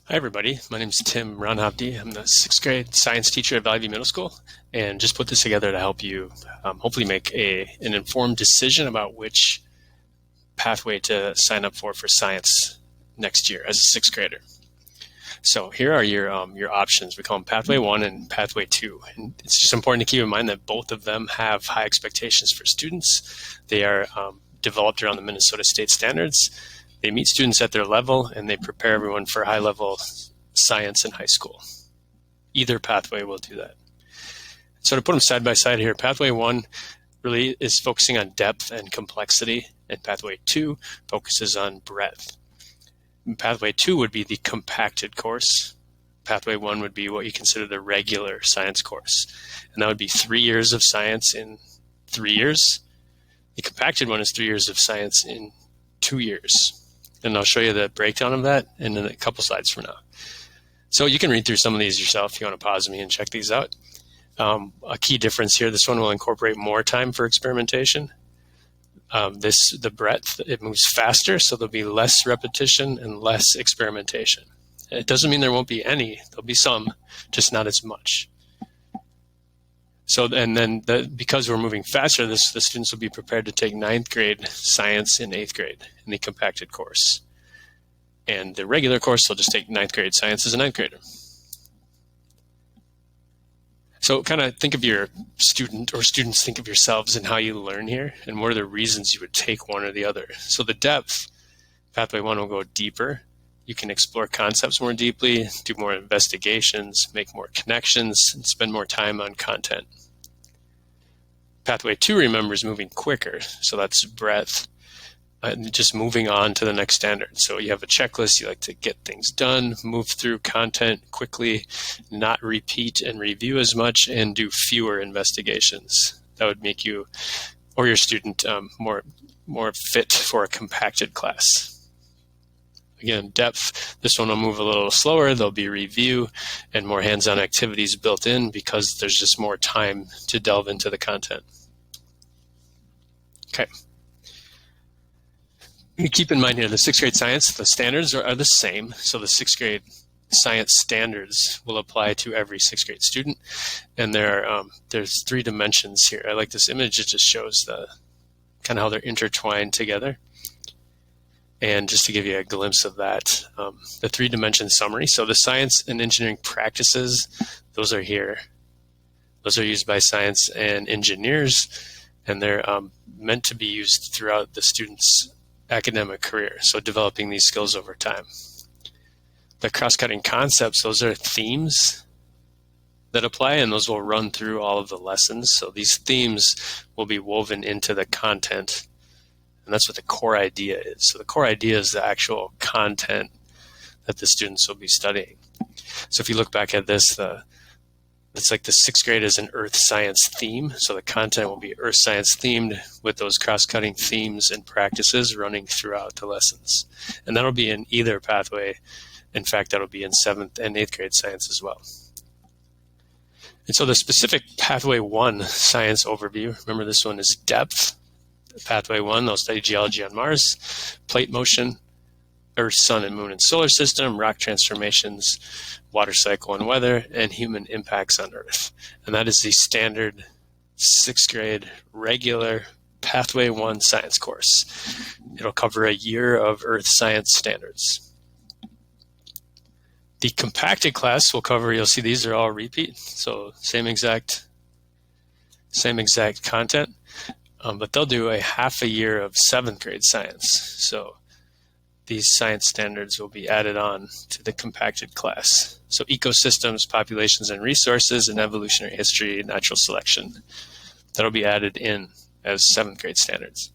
Hi, everybody. My name is Tim Ronhofty. I'm the sixth grade science teacher at Valley View Middle School, and just put this together to help you hopefully make an informed decision about which pathway to sign up for science next year as a sixth grader. So here are your options. We call them Pathway 1 and Pathway 2. And it's just important to keep in mind that both of them have high expectations for students. They are developed around the Minnesota state standards. They meet students at their level, and they prepare everyone for high-level science in high school. Either pathway will do that. So to put them side by side here, Pathway 1 really is focusing on depth and complexity, and Pathway 2 focuses on breadth. And Pathway 2 would be the compacted course. Pathway 1 would be what you consider the regular science course, and that would be 3 years of science in 3 years. The compacted one is 3 years of science in 2 years. And I'll show you the breakdown of that in a couple slides from now. So you can read through some of these yourself if you want to pause me and check these out. A key difference here, this one will incorporate more time for experimentation. The breadth, it moves faster, so there'll be less repetition and less experimentation. It doesn't mean there won't be any. There'll be some, just not as much. So, and then because we're moving faster, the students will be prepared to take 9th grade science in 8th grade in the compacted course. And the regular course, they'll just take 9th grade science as a 9th grader. So kind of think of your student, or students think of yourselves and how you learn here, and what are the reasons you would take one or the other. So the depth, Pathway 1 will go deeper. You can explore concepts more deeply, do more investigations, make more connections, and spend more time on content. Pathway 2, remember, is moving quicker, so that's breadth, just moving on to the next standard. So you have a checklist, you like to get things done, move through content quickly, not repeat and review as much, and do fewer investigations. That would make you or your student more fit for a compacted class. Again, depth, this one will move a little slower. There'll be review and more hands-on activities built in because there's just more time to delve into the content. Okay. Keep in mind here, the 6th grade science, the standards are the same. So the 6th grade science standards will apply to every 6th grade student. And there's 3 dimensions here. I like this image. It just shows kind of how they're intertwined together. And just to give you a glimpse of that, the 3-dimension summary. So the science and engineering practices, those are here. Those are used by science and engineers, and they're meant to be used throughout the student's academic career, so developing these skills over time. The cross-cutting concepts, those are themes that apply, and those will run through all of the lessons. So these themes will be woven into the content. And that's what the core idea is. So the core idea is the actual content that the students will be studying. So if you look back at this, it's like the 6th grade is an earth science theme. So the content will be earth science themed with those cross-cutting themes and practices running throughout the lessons. And that'll be in either pathway. In fact, that'll be in 7th and 8th grade science as well. And so the specific Pathway 1 science overview, remember this one is depth. Pathway 1, they'll study geology on Mars, plate motion, Earth, Sun, and Moon and Solar System, rock transformations, water cycle and weather, and human impacts on Earth. And that is the standard 6th grade regular Pathway 1 science course. It'll cover a year of Earth science standards. The compacted class will cover, you'll see these are all repeat, so same exact content. But they'll do a half a year of 7th grade science. So these science standards will be added on to the compacted class. So ecosystems, populations and resources, and evolutionary history, natural selection. That'll be added in as 7th grade standards.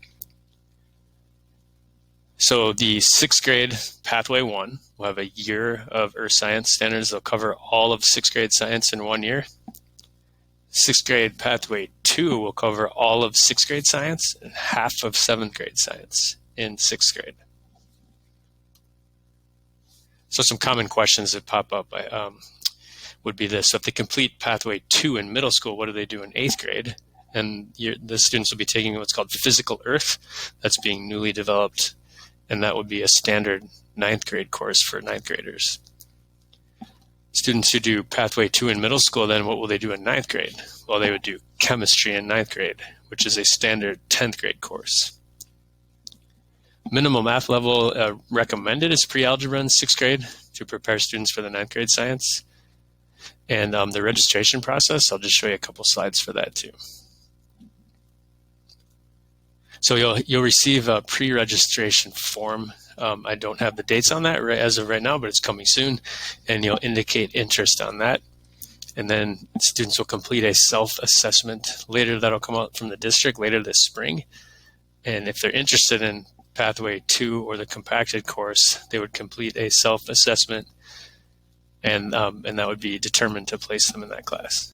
So the 6th grade Pathway 1 will have a year of earth science standards. They'll cover all of 6th grade science in 1 year. 6th grade Pathway 2 will cover all of 6th grade science and half of 7th grade science in 6th grade. So some common questions that pop up would be this. So if they complete Pathway 2 in middle school, what do they do in 8th grade? And the students will be taking what's called Physical Earth. That's being newly developed, and that would be a standard 9th grade course for 9th graders. Students who do Pathway 2 in middle school, then what will they do in ninth grade? Well, they would do chemistry in ninth grade, which is a standard 10th grade course. Minimum math level recommended is pre-algebra in sixth grade to prepare students for the ninth grade science. And the registration process, I'll just show you a couple slides for that too. So you'll receive a pre-registration form. I don't have the dates on that as of right now, but it's coming soon. And you'll indicate interest on that. And then students will complete a self-assessment later that'll come out from the district later this spring. And if they're interested in Pathway 2 or the compacted course, they would complete a self-assessment, and that would be determined to place them in that class.